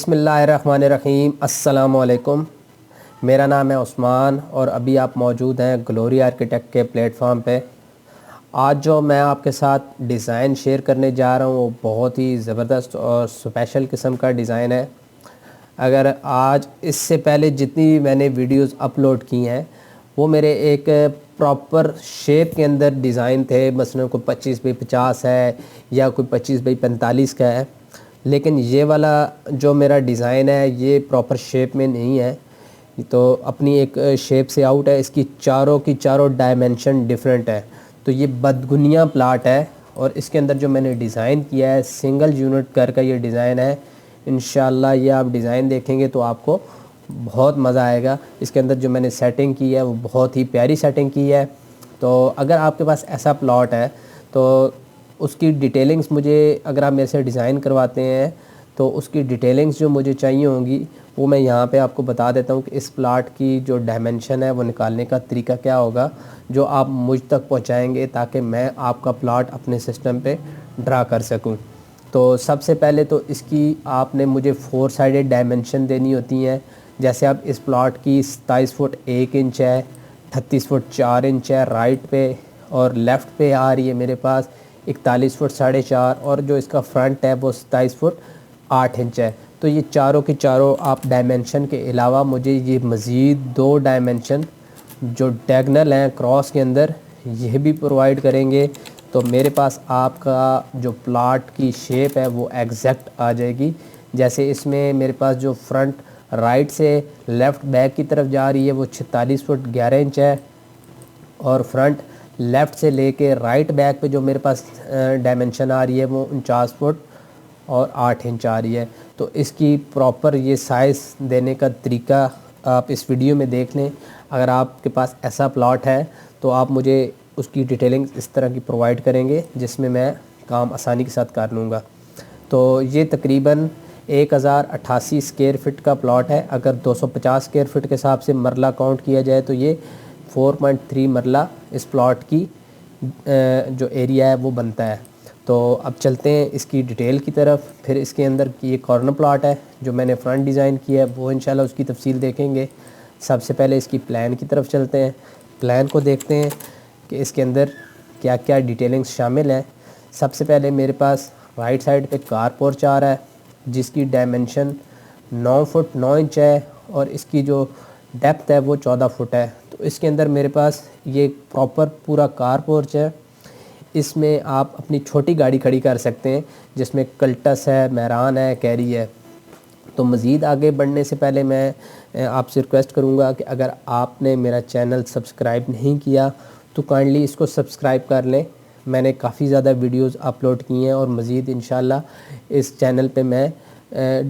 बिस्मिल्लाहिर्रहमानिर्रहीम। अस्सलामुअलैकुम। मेरा नाम है उस्मान और अभी आप मौजूद हैं ग्लोरी आर्किटेक्ट के प्लेटफॉर्म पे। आज जो मैं आपके साथ डिज़ाइन शेयर करने जा रहा हूँ वो बहुत ही ज़बरदस्त और स्पेशल किस्म का डिज़ाइन है। अगर आज इससे पहले जितनी भी मैंने वीडियोस अपलोड की हैं वो मेरे एक प्रॉपर शेप के अंदर डिज़ाइन थे, मसलन कोई 25 बाई 50 है या कोई 25 बाई 45 का है। लेकिन ये वाला जो मेरा डिज़ाइन है ये प्रॉपर शेप में नहीं है, तो अपनी एक शेप से आउट है। इसकी चारों की चारों डायमेंशन डिफरेंट है। तो ये बदगुनिया प्लाट है और इसके अंदर जो मैंने डिज़ाइन किया है सिंगल यूनिट घर का ये डिज़ाइन है। इंशाल्लाह ये आप डिज़ाइन देखेंगे तो आपको बहुत मज़ा आएगा। इसके अंदर जो मैंने सेटिंग की है वो बहुत ही प्यारी सेटिंग की है। तो अगर आपके पास ऐसा प्लॉट है तो उसकी डिटेलिंग्स मुझे, अगर आप मेरे से डिज़ाइन करवाते हैं तो उसकी डिटेलिंग्स जो मुझे चाहिए होंगी वो मैं यहाँ पे आपको बता देता हूँ कि इस प्लाट की जो डायमेंशन है वो निकालने का तरीका क्या होगा जो आप मुझ तक पहुँचाएँगे ताकि मैं आपका प्लाट अपने सिस्टम पे ड्रा कर सकूँ। तो सबसे पहले तो इसकी आपने मुझे 4 साइडेड डायमेंशन देनी होती हैं। जैसे आप इस प्लाट की 27 फुट 1 इंच है, 38 फुट 4 इंच है राइट पे, और लेफ़्ट पे आ रही है मेरे पास 41 फुट 4.5, और जो इसका फ्रंट है वो 27 फुट 8 इंच है। तो ये चारों के चारों आप डायमेंशन के अलावा मुझे ये मज़ीद 2 डायमेंशन जो डायगोनल हैं क्रॉस के अंदर यह भी प्रोवाइड करेंगे। तो मेरे पास आपका जो प्लाट की शेप है वो एग्जैक्ट आ जाएगी। जैसे इसमें मेरे पास जो फ्रंट राइट से लेफ़्ट बैक की तरफ जा रही है वो 46 फुट 11 इंच है, और फ्रंट लेफ़्ट से लेके राइट बैक पे जो मेरे पास डायमेंशन आ रही है वो 49 फुट और 8 इंच आ रही है। तो इसकी प्रॉपर ये साइज़ देने का तरीका आप इस वीडियो में देख लें। अगर आपके पास ऐसा प्लॉट है तो आप मुझे उसकी डिटेलिंग इस तरह की प्रोवाइड करेंगे जिसमें मैं काम आसानी के साथ कर लूँगा। तो ये तकरीबन 1088 स्क्वायर फिट का प्लॉट है। अगर 250 स्क्वायर फिट के हिसाब से मरला काउंट किया जाए तो ये 4.3 मरला इस प्लॉट की जो एरिया है वो बनता है। तो अब चलते हैं इसकी डिटेल की तरफ। फिर इसके अंदर की ये कॉर्नर प्लॉट है जो मैंने फ्रंट डिज़ाइन किया है वो इंशाल्लाह उसकी तफसील देखेंगे। सबसे पहले इसकी प्लान की तरफ चलते हैं। प्लान को देखते हैं कि इसके अंदर क्या क्या डिटेलिंग्स शामिल हैं। सबसे पहले मेरे पास राइट साइड पे कार पोर्च आ रहा है जिसकी डायमेंशन 9 फुट 9 इंच है, और इसकी जो डेप्थ है वो 14 फुट है। तो इसके अंदर मेरे पास ये प्रॉपर पूरा कार पोर्च है। इसमें आप अपनी छोटी गाड़ी खड़ी कर सकते हैं जिसमें कल्टस है, मेहरान है, कैरी है। तो मज़ीद आगे बढ़ने से पहले मैं आपसे रिक्वेस्ट करूंगा कि अगर आपने मेरा चैनल सब्सक्राइब नहीं किया तो काइंडली इसको सब्सक्राइब कर लें। मैंने काफ़ी ज़्यादा वीडियोस अपलोड किए हैं और मज़ीद इंशाल्लाह इस चैनल पे मैं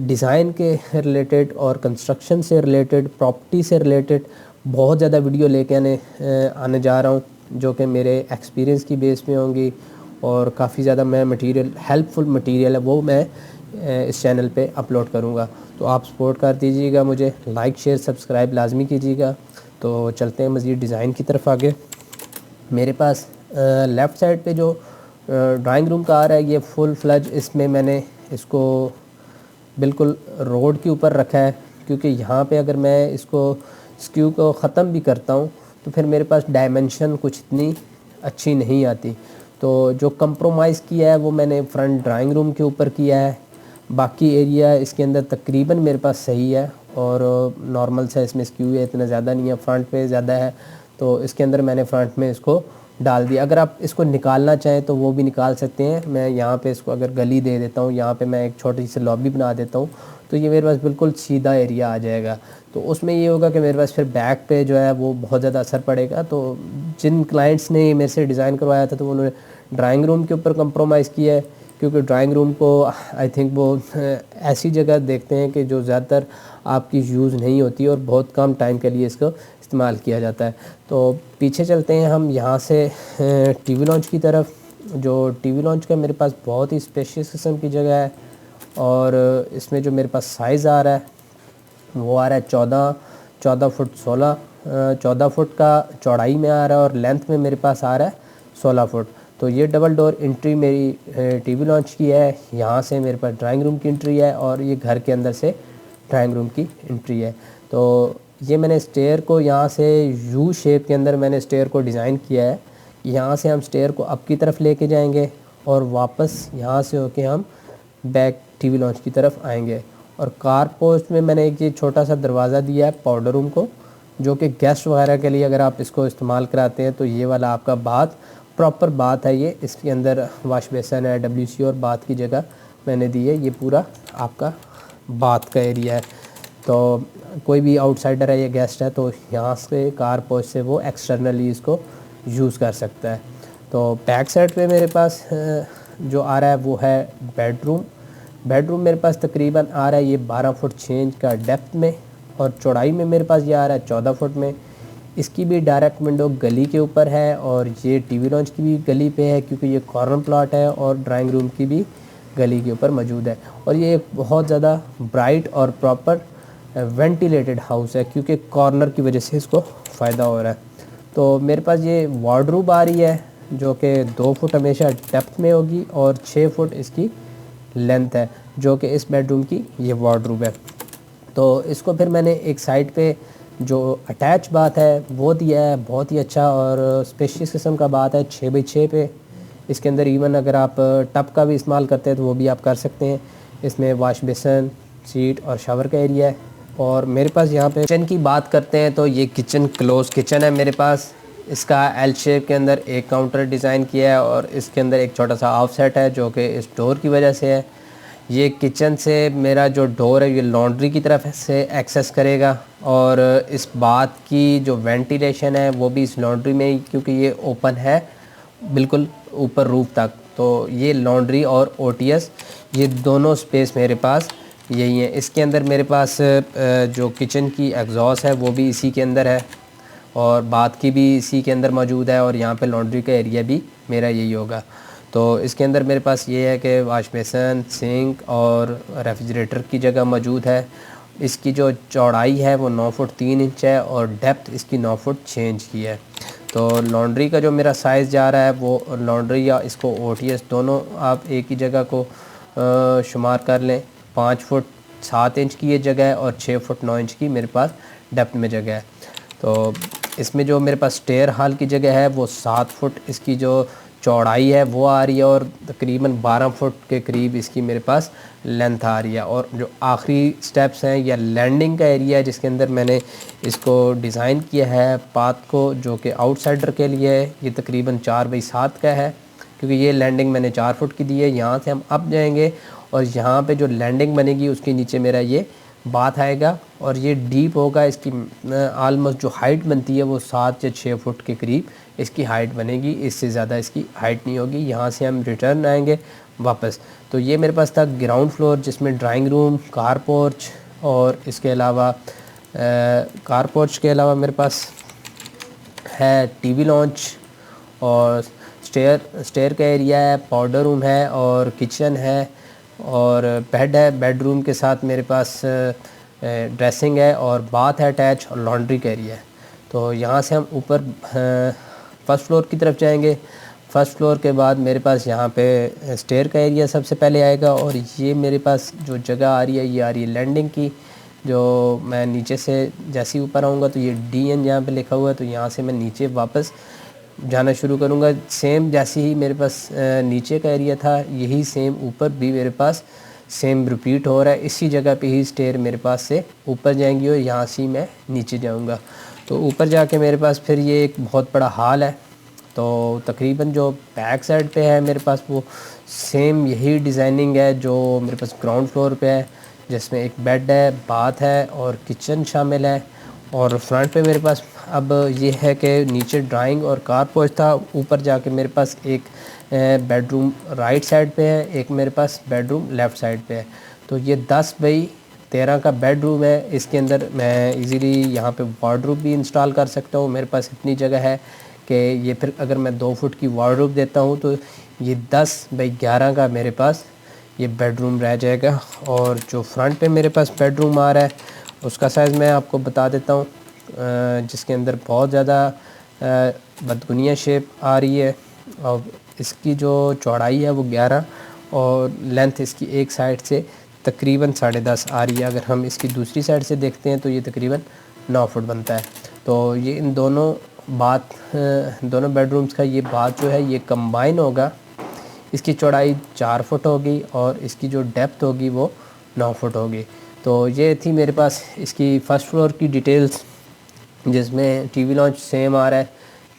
डिज़ाइन के रिलेटेड और कंस्ट्रक्शन से रिलेटेड, प्रॉपर्टी से रिलेटेड बहुत ज़्यादा वीडियो लेके आने जा रहा हूँ जो कि मेरे एक्सपीरियंस की बेस पे होंगी, और काफ़ी ज़्यादा मैं मटेरियल, हेल्पफुल मटेरियल है वो मैं इस चैनल पे अपलोड करूँगा। तो आप सपोर्ट कर दीजिएगा मुझे, लाइक शेयर सब्सक्राइब लाजमी कीजिएगा। तो चलते हैं मज़ीद डिज़ाइन की तरफ आगे। मेरे पास लेफ़्ट साइड पे जो ड्राइंग रूम का आ रहा है ये फुल फ्लज, इसमें मैंने इसको बिल्कुल रोड के ऊपर रखा है क्योंकि यहाँ पे अगर मैं इसको स्क्यू को ख़त्म भी करता हूँ तो फिर मेरे पास डायमेंशन कुछ इतनी अच्छी नहीं आती। तो जो कंप्रोमाइज़ किया है वो मैंने फ्रंट ड्राइंग रूम के ऊपर किया है। बाकी एरिया इसके अंदर तकरीबन मेरे पास सही है और नॉर्मल सा इसमें स्क्यू है, इतना ज़्यादा नहीं है, फ्रंट पे ज़्यादा है। तो इसके अंदर मैंने फ्रंट में इसको डाल दिया। अगर आप इसको निकालना चाहें तो वो भी निकाल सकते हैं। मैं यहाँ पे इसको अगर गली दे देता हूँ, यहाँ पे मैं एक छोटी सी लॉबी बना देता हूँ तो ये मेरे पास बिल्कुल सीधा एरिया आ जाएगा। तो उसमें ये होगा कि मेरे पास फिर बैक पे जो है वो बहुत ज़्यादा असर पड़ेगा। तो जिन क्लाइंट्स ने मेरे से डिज़ाइन करवाया था तो उन्होंने ड्राइंग रूम के ऊपर कंप्रोमाइज़ किया है क्योंकि ड्राइंग रूम को आई थिंक वो ऐसी जगह देखते हैं कि जो ज़्यादातर आपकी यूज़ नहीं होती और बहुत कम टाइम के लिए इसको इस्तेमाल किया जाता है। तो पीछे चलते हैं हम यहाँ से टीवी लॉन्च की तरफ। जो टीवी लॉन्च का मेरे पास बहुत ही स्पेशियस किस्म की जगह है, और इसमें जो मेरे पास साइज़ आ रहा है वो आ रहा है 14 फुट 16, 14 फुट का चौड़ाई में आ रहा है और लेंथ में मेरे पास आ रहा है 16 फुट। तो ये डबल डोर एंट्री मेरी टीवी लॉन्च की है। यहाँ से मेरे पास ड्राइंग रूम की एंट्री है और ये घर के अंदर से ड्राइंग रूम की एंट्री है। तो ये मैंने स्टेयर को यहाँ से यू शेप के अंदर मैंने स्टेयर को डिज़ाइन किया है। यहाँ से हम स्टेयर को अप की तरफ लेके जाएंगे और वापस यहाँ से होके हम बैक टीवी लॉन्च की तरफ आएंगे। और कार पोस्ट में मैंने एक ये छोटा सा दरवाज़ा दिया है पाउडर रूम को, जो कि गेस्ट वगैरह के लिए अगर आप इसको इस्तेमाल कराते हैं तो ये वाला आपका बाथ प्रॉपर बाथ है। ये इसके अंदर वाश बेसन है, WC और बाथ की जगह मैंने दी है। ये पूरा आपका बाथ का एरिया है। तो कोई भी आउटसाइडर है या गेस्ट है तो यहाँ से कार पोर्च से वो एक्सटर्नली इसको यूज़ कर सकता है। तो बैक साइड पे मेरे पास जो आ रहा है वो है बेडरूम। बेडरूम मेरे पास तकरीबन आ रहा है ये 12 फुट 6 इंच का डेप्थ में, और चौड़ाई में मेरे पास ये आ रहा है 14 फुट में। इसकी भी डायरेक्ट विंडो गली के ऊपर है और ये टीवी लॉन्च की भी गली पे है, क्योंकि ये कॉर्नर प्लॉट है, और ड्राइंग रूम की भी गली के ऊपर मौजूद है। और ये एक बहुत ज़्यादा ब्राइट और प्रॉपर वेंटिलेटेड हाउस है, क्योंकि कॉर्नर की वजह से इसको फ़ायदा हो रहा है। तो मेरे पास ये वार्डरोब आ रही है जो कि 2 फुट हमेशा डेप्थ में होगी और 6 फुट इसकी लेंथ है, जो कि इस बेडरूम की ये वार्डरोब है। तो इसको फिर मैंने एक साइड पे जो अटैच बाथ है वो दिया है, बहुत ही अच्छा और स्पेशियस किस्म का बाथ है 6x6 पे। इसके अंदर इवन अगर आप टब का भी इस्तेमाल करते हैं तो वो भी आप कर सकते हैं। इसमें वाश बेसन, सीट और शावर का एरिया है। और मेरे पास यहाँ पे किचन की बात करते हैं तो ये किचन क्लोज किचन है मेरे पास। इसका एल शेप के अंदर एक काउंटर डिज़ाइन किया है और इसके अंदर एक छोटा सा ऑफ सेट है जो कि इस डोर की वजह से है। ये किचन से मेरा जो डोर है ये लॉन्ड्री की तरफ से एक्सेस करेगा, और इस बात की जो वेंटिलेशन है वो भी इस लॉन्ड्री में ही, क्योंकि ये ओपन है बिल्कुल ऊपर रूफ तक। तो ये लॉन्ड्री और OTS ये दोनों स्पेस मेरे पास यही है। इसके अंदर मेरे पास जो किचन की एग्जॉस्ट है वो भी इसी के अंदर है, और बाथ की भी इसी के अंदर मौजूद है, और यहाँ पे लॉन्ड्री का एरिया भी मेरा यही होगा। तो इसके अंदर मेरे पास ये है कि वाश बेसन, सिंक और रेफ्रिजरेटर की जगह मौजूद है। इसकी जो चौड़ाई है वो 9 फुट 3 इंच है और डेप्थ इसकी 9 फुट 6 इंच की है। तो लॉन्ड्री का जो मेरा साइज़ जा रहा है वो लॉन्ड्री या इसको OTS दोनों आप एक ही जगह को शुमार कर लें। 5 फुट 7 इंच की ये जगह है और 6 फुट 9 इंच की मेरे पास डेप्थ में जगह है। तो इसमें जो मेरे पास स्टेयर हॉल की जगह है वो 7 फुट इसकी जो चौड़ाई है वो आ रही है, और तकरीबन 12 फुट के करीब इसकी मेरे पास लेंथ आ रही है। और जो आखिरी स्टेप्स हैं या लैंडिंग का एरिया है जिसके अंदर मैंने इसको डिज़ाइन किया है पाथ को, जो कि आउटसाइडर के लिए है, ये तकरीबन 4x7 का है, क्योंकि ये लैंडिंग मैंने 4 फुट की दी है। यहाँ से हम अप जाएंगे और यहाँ पे जो लैंडिंग बनेगी उसके नीचे मेरा ये बाथ आएगा, और ये डीप होगा। इसकी आलमोस्ट जो हाइट बनती है वो 7 या 6 फुट के करीब इसकी हाइट बनेगी, इससे ज़्यादा इसकी हाइट नहीं होगी। यहाँ से हम रिटर्न आएंगे वापस। तो ये मेरे पास था ग्राउंड फ्लोर, जिसमें ड्राइंग रूम, कार पोर्च, और इसके अलावा कार पोर्च के अलावा मेरे पास है टीवी लॉन्च और स्टेयर का एरिया है, पाउडर रूम है और किचन है, और बेड है। बेडरूम के साथ मेरे पास ड्रेसिंग है और बाथ है अटैच, और लॉन्ड्री का एरिया है। तो यहाँ से हम ऊपर फर्स्ट फ्लोर की तरफ जाएंगे। फर्स्ट फ्लोर के बाद मेरे पास यहाँ पे स्टेयर का एरिया सबसे पहले आएगा, और ये मेरे पास जो जगह आ रही है ये आ रही है लैंडिंग की। जो मैं नीचे से जैसे ही ऊपर आऊँगा तो ये DN यहाँ पे लिखा हुआ है, तो यहाँ से मैं नीचे वापस जाना शुरू करूँगा। सेम जैसे ही मेरे पास नीचे का एरिया था, यही सेम ऊपर भी मेरे पास सेम रिपीट हो रहा है। इसी जगह पे ही स्टेयर मेरे पास से ऊपर जाएंगी और यहाँ से मैं नीचे जाऊँगा। तो ऊपर जाके मेरे पास फिर ये एक बहुत बड़ा हॉल है। तो तकरीबन जो बैक साइड पे है मेरे पास वो सेम यही डिज़ाइनिंग है जो मेरे पास ग्राउंड फ्लोर पे है, जिसमें एक बेड है, बाथ है और किचन शामिल है। और फ्रंट पे मेरे पास अब ये है कि नीचे ड्राइंग और कार पोर्च था, ऊपर जाके मेरे पास एक बेडरूम राइट साइड पे है, एक मेरे पास बेडरूम लेफ़्ट साइड पे है। तो ये 10x13 का बेडरूम है। इसके अंदर मैं इजीली यहाँ पे वार्डरोब भी इंस्टॉल कर सकता हूँ। मेरे पास इतनी जगह है कि ये फिर अगर मैं 2 फुट की वार्डरोब देता हूँ तो ये 10x11 का मेरे पास ये बेडरूम रह जाएगा। और जो फ्रंट पे मेरे पास बेडरूम आ रहा है उसका साइज़ मैं आपको बता देता हूँ, जिसके अंदर बहुत ज़्यादा बदगुनिया शेप आ रही है। और इसकी जो चौड़ाई है वो 11 और लेंथ इसकी एक साइड से तकरीबन 10.5 आ रही है। अगर हम इसकी दूसरी साइड से देखते हैं तो ये तकरीबन 9 फुट बनता है। तो ये इन दोनों दोनों बेडरूम्स का ये बाथ जो है ये कंबाइन होगा। इसकी चौड़ाई 4 फुट होगी और इसकी जो डेप्थ होगी वो 9 फुट होगी। तो ये थी मेरे पास इसकी फ़र्स्ट फ्लोर की डिटेल्स, जिसमें टीवी लॉन्च सेम आ रहा है,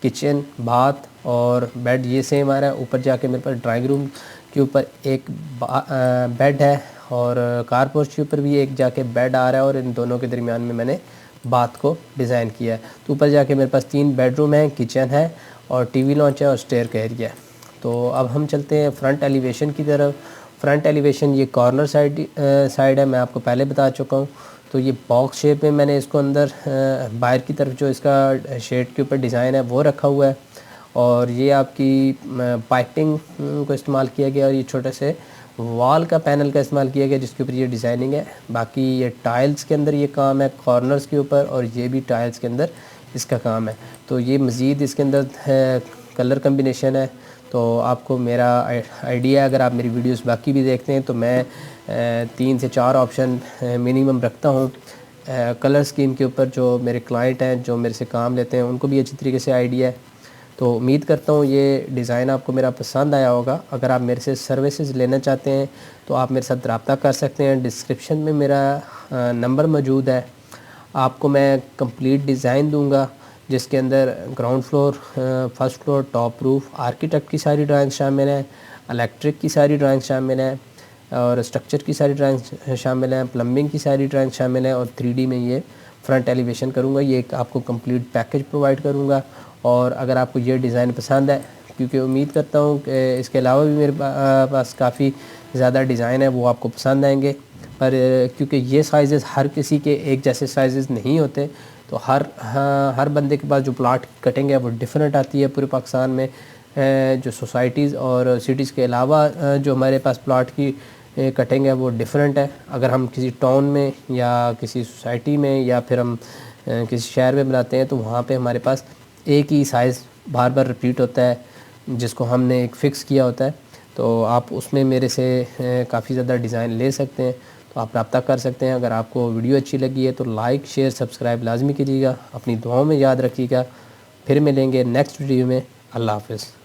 किचन, बाथ और बेड ये सेम आ रहा है। ऊपर जाके मेरे पास ड्राइंग रूम के ऊपर एक बेड है और कार पोर्च के ऊपर भी एक जाके बेड आ रहा है और इन दोनों के दरमियान में मैंने बाथ को डिज़ाइन किया है। तो ऊपर जाके मेरे पास 3 बेडरूम हैं, किचन है और टीवी लॉन्च है और स्टेयर का एरिया है। तो अब हम चलते हैं फ्रंट एलिवेशन की तरफ। फ्रंट एलिवेशन ये कॉर्नर साइड है, मैं आपको पहले बता चुका हूँ। तो ये बॉक्स शेप में मैंने इसको अंदर बाहर की तरफ जो इसका शेड के ऊपर डिज़ाइन है वो रखा हुआ है और ये आपकी पाइपिंग को इस्तेमाल किया गया और ये छोटे से वॉल का पैनल का इस्तेमाल किया गया जिसके ऊपर ये डिज़ाइनिंग है। बाकी ये टाइल्स के अंदर ये काम है कॉर्नर्स के ऊपर और ये भी टाइल्स के अंदर इसका काम है। तो ये मज़ीद इसके अंदर कलर कम्बिनेशन है। तो आपको मेरा आइडिया, अगर आप मेरी वीडियोस बाकी भी देखते हैं तो मैं 3 से 4 ऑप्शन मिनिमम रखता हूँ कलर स्कीम के ऊपर। जो मेरे क्लाइंट हैं जो मेरे से काम लेते हैं उनको भी अच्छी तरीके से आइडिया है। तो उम्मीद करता हूँ ये डिज़ाइन आपको मेरा पसंद आया होगा। अगर आप मेरे से सर्विसेज लेना चाहते हैं तो आप मेरे साथ रब्ता कर सकते हैं। डिस्क्रिप्शन में मेरा नंबर मौजूद है। आपको मैं कंप्लीट डिज़ाइन दूंगा जिसके अंदर ground floor, first floor, top roof, architect की सारी ड्राइंग शामिल हैं, इलेक्ट्रिक की सारी ड्राइंग शामिल हैं और स्ट्रक्चर की सारी ड्राइंग शामिल हैं, प्लम्बिंग की सारी ड्राइंग शामिल हैं और 3D में ये फ्रंट एलिवेशन करूँगा। ये एक आपको कंप्लीट पैकेज प्रोवाइड करूँगा। और अगर आपको ये डिज़ाइन पसंद है, क्योंकि उम्मीद करता हूँ कि इसके अलावा भी मेरे पास काफ़ी ज़्यादा डिज़ाइन है वो आपको पसंद आएंगे, पर क्योंकि ये साइज़ हर किसी के एक जैसे साइज़ नहीं होते तो हर बंदे के पास जो प्लाट कटिंग है वो डिफरेंट आती है पूरे पाकिस्तान में। जो सोसाइटीज़ और सिटीज़ के अलावा जो हमारे पास प्लाट की कटिंग है वो डिफरेंट है। अगर हम किसी टाउन में या किसी सोसाइटी में या फिर हम किसी शहर में बनाते हैं तो वहाँ पे हमारे पास एक ही साइज़ बार बार रिपीट होता है जिसको हमने एक फ़िक्स किया होता है। तो आप उसमें मेरे से काफ़ी ज़्यादा डिज़ाइन ले सकते हैं। तो आप रब्ता कर सकते हैं। अगर आपको वीडियो अच्छी लगी है तो लाइक, शेयर, सब्सक्राइब लाजमी कीजिएगा। अपनी दुआओं में याद रखिएगा। फिर मिलेंगे नेक्स्ट वीडियो में। अल्लाह हाफ़िज़।